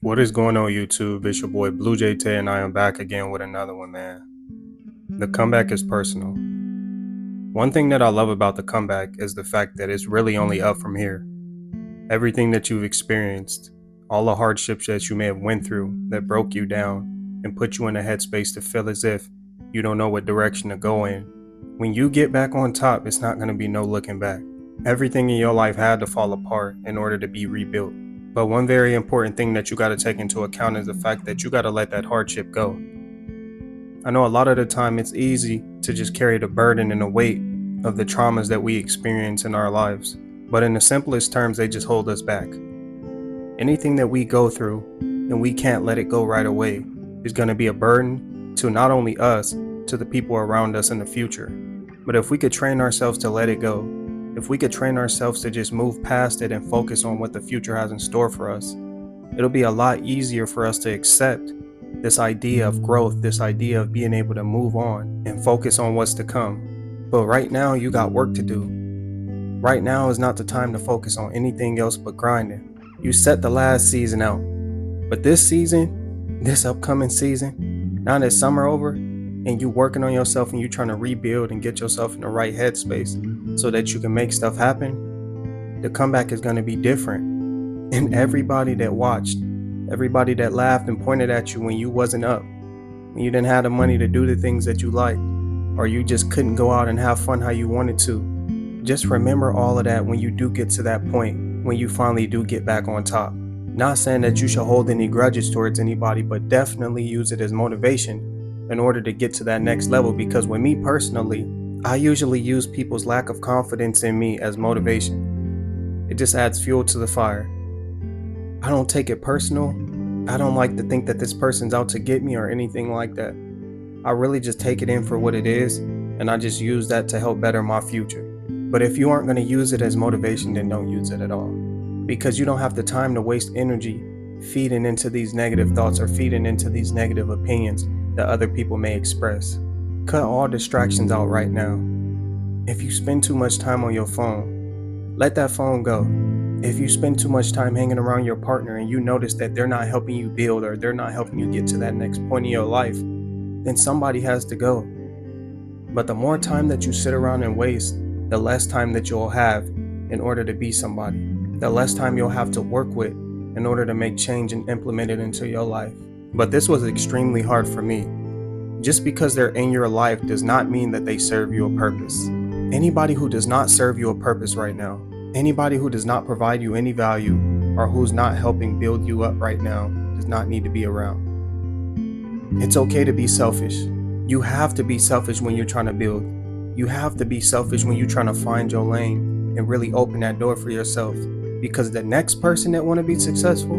What is going on, YouTube? It's your boy Blue Jay Tay, and I am back again with another one, man. The comeback is personal. One thing that I love about the comeback is the fact that it's really only up from here. Everything that you've experienced, all the hardships that you may have went through that broke you down and put you in a headspace to feel as if you don't know what direction to go in. When you get back on top, it's not going to be no looking back. Everything in your life had to fall apart in order to be rebuilt. But one very important thing that you got to take into account is the fact that you got to let that hardship go. I know a lot of the time it's easy to just carry the burden and the weight of the traumas that we experience in our lives, but in the simplest terms, they just hold us back. Anything that we go through and we can't let it go right away is going to be a burden to not only us, to the people around us in the future. But if we could train ourselves to let it go, if we could train ourselves to just move past it and focus on what the future has in store for us, it'll be a lot easier for us to accept this idea of growth, this idea of being able to move on and focus on what's to come. But right now, you got work to do. Right now is not the time to focus on anything else but grinding. You set the last season out, but this season, this upcoming season, now that summer over, and you working on yourself and you trying to rebuild and get yourself in the right headspace so that you can make stuff happen, the comeback is going to be different. And everybody that watched, everybody that laughed and pointed at you when you wasn't up, when you didn't have the money to do the things that you liked, or you just couldn't go out and have fun how you wanted to, just remember all of that when you do get to that point, when you finally do get back on top. Not saying that you should hold any grudges towards anybody, but definitely use it as motivation in order to get to that next level. Because with me personally, I usually use people's lack of confidence in me as motivation. It just adds fuel to the fire. I don't take it personal. I don't like to think that this person's out to get me or anything like that. I really just take it in for what it is, and I just use that to help better my future. But if you aren't going to use it as motivation, then don't use it at all. Because you don't have the time to waste energy feeding into these negative thoughts or feeding into these negative opinions that other people may express. Cut all distractions out right now. If you spend too much time on your phone, let that phone go. If you spend too much time hanging around your partner and you notice that they're not helping you build or they're not helping you get to that next point in your life, then somebody has to go. But the more time that you sit around and waste, the less time that you'll have in order to be somebody. The less time you'll have to work with in order to make change and implement it into your life. But this was extremely hard for me. Just because they're in your life does not mean that they serve you a purpose. Anybody who does not serve you a purpose right now, anybody who does not provide you any value or who's not helping build you up right now does not need to be around. It's okay to be selfish. You have to be selfish when you're trying to build. You have to be selfish when you're trying to find your lane and really open that door for yourself. Because the next person that want to be successful,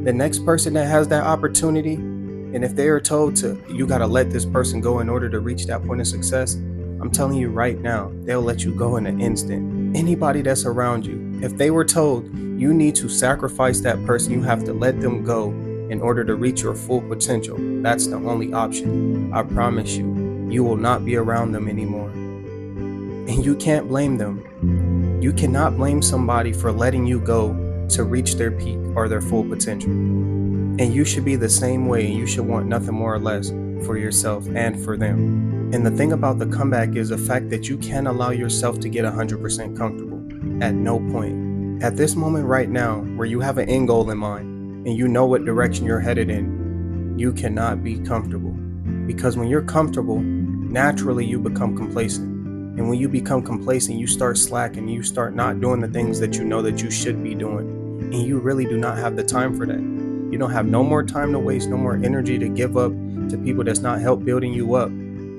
the next person that has that opportunity, and if they are told to, you got to let this person go in order to reach that point of success, I'm telling you right now, they'll let you go in an instant. Anybody that's around you, if they were told you need to sacrifice that person, you have to let them go in order to reach your full potential, that's the only option. I promise you, you will not be around them anymore. And you can't blame them. You cannot blame somebody for letting you go to reach their peak or their full potential. And you should be the same way, and you should want nothing more or less for yourself and for them. And the thing about the comeback is the fact that you can't allow yourself to get 100% comfortable at no point. At this moment right now, where you have an end goal in mind and you know what direction you're headed in, you cannot be comfortable. Because when you're comfortable, naturally you become complacent. And when you become complacent, you start slacking, you start not doing the things that you know that you should be doing. And you really do not have the time for that. You don't have no more time to waste, no more energy to give up to people that's not help building you up.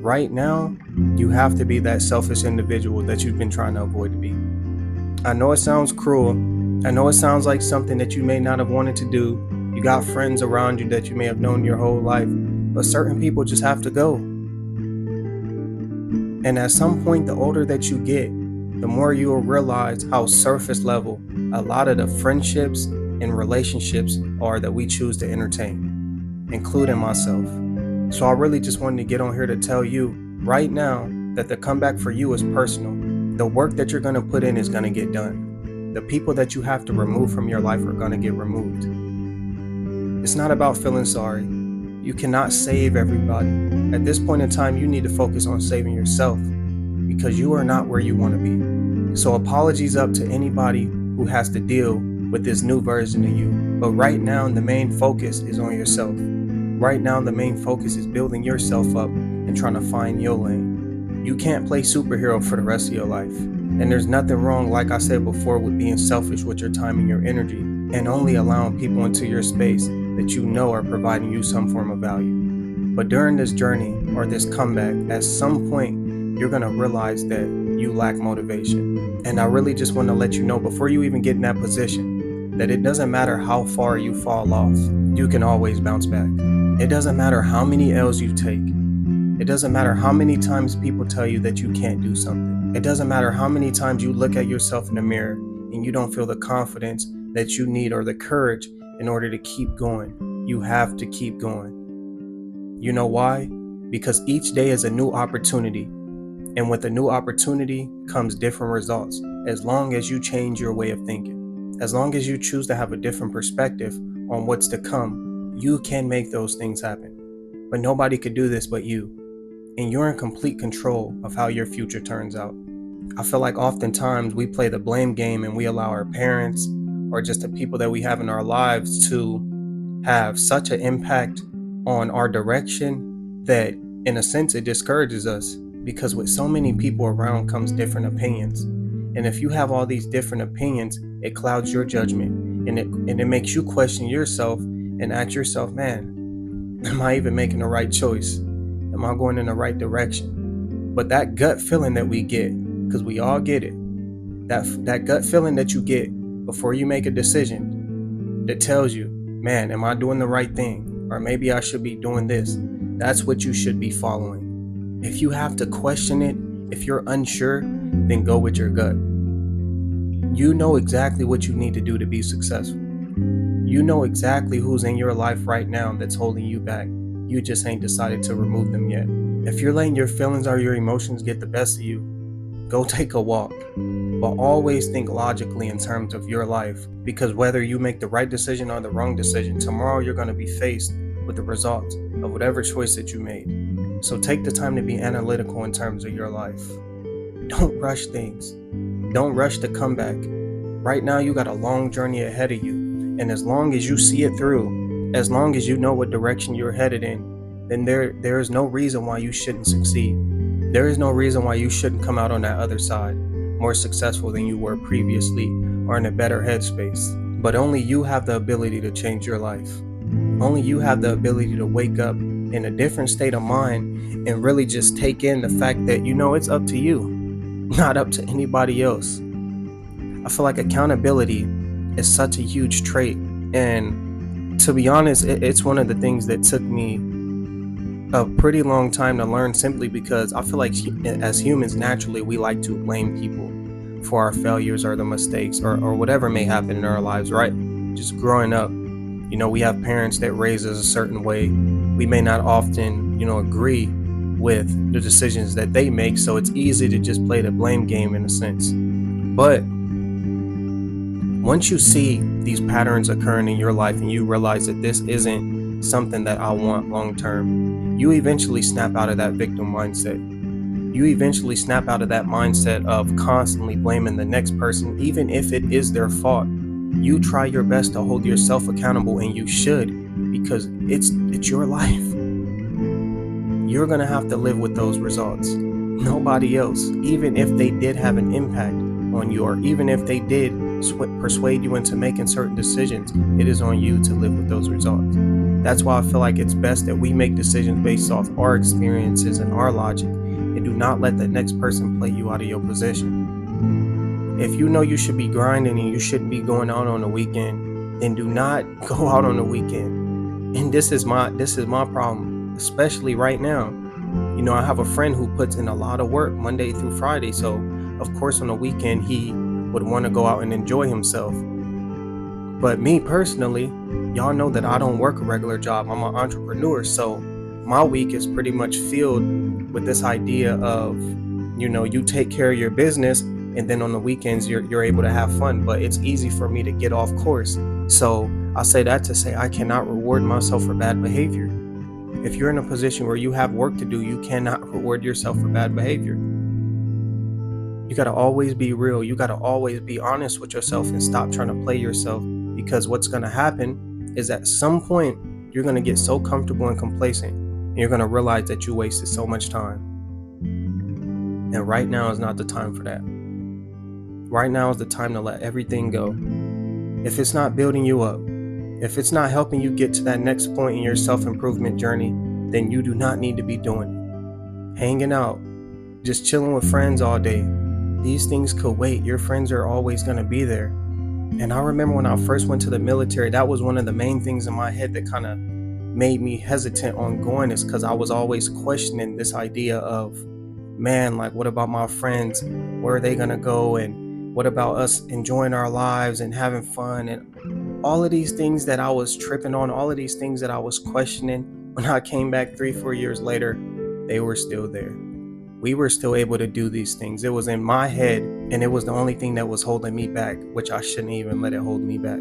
Right now, you have to be that selfish individual that you've been trying to avoid to be. I know it sounds cruel. I know it sounds like something that you may not have wanted to do. You got friends around you that you may have known your whole life, but certain people just have to go. And at some point, the older that you get, the more you will realize how surface level a lot of the friendships and relationships are that we choose to entertain, including myself. So I really just wanted to get on here to tell you right now that the comeback for you is personal. The work that you're going to put in is going to get done. The people that you have to remove from your life are going to get removed. It's not about feeling sorry. You cannot save everybody. At this point in time, you need to focus on saving yourself because you are not where you want to be. So apologies up to anybody who has to deal with this new version of you. But right now, the main focus is on yourself. Right now, the main focus is building yourself up and trying to find your lane. You can't play superhero for the rest of your life. And there's nothing wrong, like I said before, with being selfish with your time and your energy and only allowing people into your space that you know are providing you some form of value. But during this journey or this comeback, at some point, you're going to realize that you lack motivation. And I really just want to let you know before you even get in that position that it doesn't matter how far you fall off, you can always bounce back. It doesn't matter how many L's you take. It doesn't matter how many times people tell you that you can't do something. It doesn't matter how many times you look at yourself in the mirror and you don't feel the confidence that you need or the courage in order to keep going. You have to keep going. You know why? Because each day is a new opportunity. And with a new opportunity comes different results. As long as you change your way of thinking, as long as you choose to have a different perspective on what's to come, you can make those things happen. But nobody could do this but you. And you're in complete control of how your future turns out. I feel like oftentimes we play the blame game and we allow our parents or just the people that we have in our lives to have such an impact on our direction that in a sense it discourages us, because with so many people around comes different opinions. And if you have all these different opinions, it clouds your judgment and it makes you question yourself and ask yourself, man, am I even making the right choice? Am I going in the right direction? But that gut feeling that we get, because we all get it, that gut feeling that you get before you make a decision that tells you, man, am I doing the right thing? Or maybe I should be doing this. That's what you should be following. If you have to question it, if you're unsure, then go with your gut. You know exactly what you need to do to be successful. You know exactly who's in your life right now that's holding you back. You just ain't decided to remove them yet. If you're letting your feelings or your emotions get the best of you, go take a walk. But always think logically in terms of your life, because whether you make the right decision or the wrong decision, tomorrow you're going to be faced with the results of whatever choice that you made. So take the time to be analytical in terms of your life. Don't rush things. Don't rush the comeback. Right now you got a long journey ahead of you. And as long as you see it through, as long as you know what direction you're headed in, then there is no reason why you shouldn't succeed. There is no reason why you shouldn't come out on that other side more successful than you were previously or in a better headspace. But only you have the ability to change your life. Only you have the ability to wake up in a different state of mind and really just take in the fact that, it's up to you, not up to anybody else. I feel like accountability is such a huge trait. And to be honest, it's one of the things that took me a pretty long time to learn, simply because I feel like as humans, naturally, we like to blame people for our failures or the mistakes or whatever may happen in our lives, right? Just growing up, we have parents that raise us a certain way. We may not often, agree with the decisions that they make. So it's easy to just play the blame game in a sense. But once you see these patterns occurring in your life and you realize that this isn't something that I want long term, you eventually snap out of that victim mindset. You eventually snap out of that mindset of constantly blaming the next person, even if it is their fault. You try your best to hold yourself accountable, and you should, because it's your life. You're going to have to live with those results. Nobody else, even if they did have an impact on you, or even if they did persuade you into making certain decisions, it is on you to live with those results. That's why I feel like it's best that we make decisions based off our experiences and our logic, and do not let the next person play you out of your position. If you know you should be grinding and you shouldn't be going out on the weekend, then do not go out on the weekend. And this is my problem, especially right now. I have a friend who puts in a lot of work Monday through Friday, so of course on the weekend he would want to go out and enjoy himself. But me personally, y'all know that I don't work a regular job. I'm an entrepreneur, so my week is pretty much filled with this idea of, you take care of your business, and then on the weekends you're able to have fun. But it's easy for me to get off course. So I say that to say I cannot reward myself for bad behavior. If you're in a position where you have work to do, you cannot reward yourself for bad behavior. You gotta always be real. You gotta always be honest with yourself and stop trying to play yourself, because what's gonna happen is at some point you're gonna get so comfortable and complacent and you're gonna realize that you wasted so much time. And right now is not the time for that. Right now is the time to let everything go. If it's not building you up, if it's not helping you get to that next point in your self-improvement journey, then you do not need to be doing it. Hanging out, just chilling with friends all day, these things could wait. Your friends are always going to be there. And I remember when I first went to the military, that was one of the main things in my head that kind of made me hesitant on going, is because I was always questioning this idea of, man, like, what about my friends? Where are they going to go? And what about us enjoying our lives and having fun? And all of these things that I was tripping on, all of these things that I was questioning, when I came back 3-4 years later, they were still there. We were still able to do these things. It was in my head, and it was the only thing that was holding me back, which I shouldn't even let it hold me back.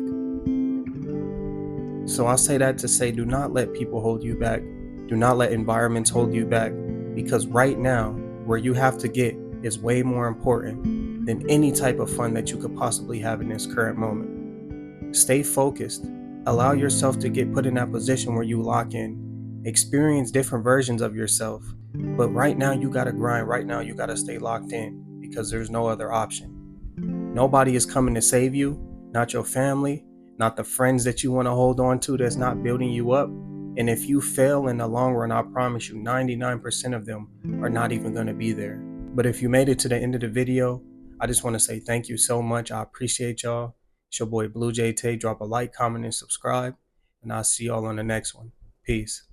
So I say that to say, do not let people hold you back. Do not let environments hold you back, because right now, where you have to get is way more important than any type of fun that you could possibly have in this current moment. Stay focused. Allow yourself to get put in that position where you lock in. Experience different versions of yourself. But right now you gotta grind. Right now you gotta stay locked in, because there's no other option. Nobody is coming to save you, not your family, not the friends that you want to hold on to that's not building you up. And if you fail in the long run, I promise you 99% of them are not even going to be there. But if you made it to the end of the video, I just want to say thank you so much. I appreciate y'all. It's your boy Blue Jay Tay. Drop a like, comment, and subscribe. And I'll see y'all on the next one. Peace.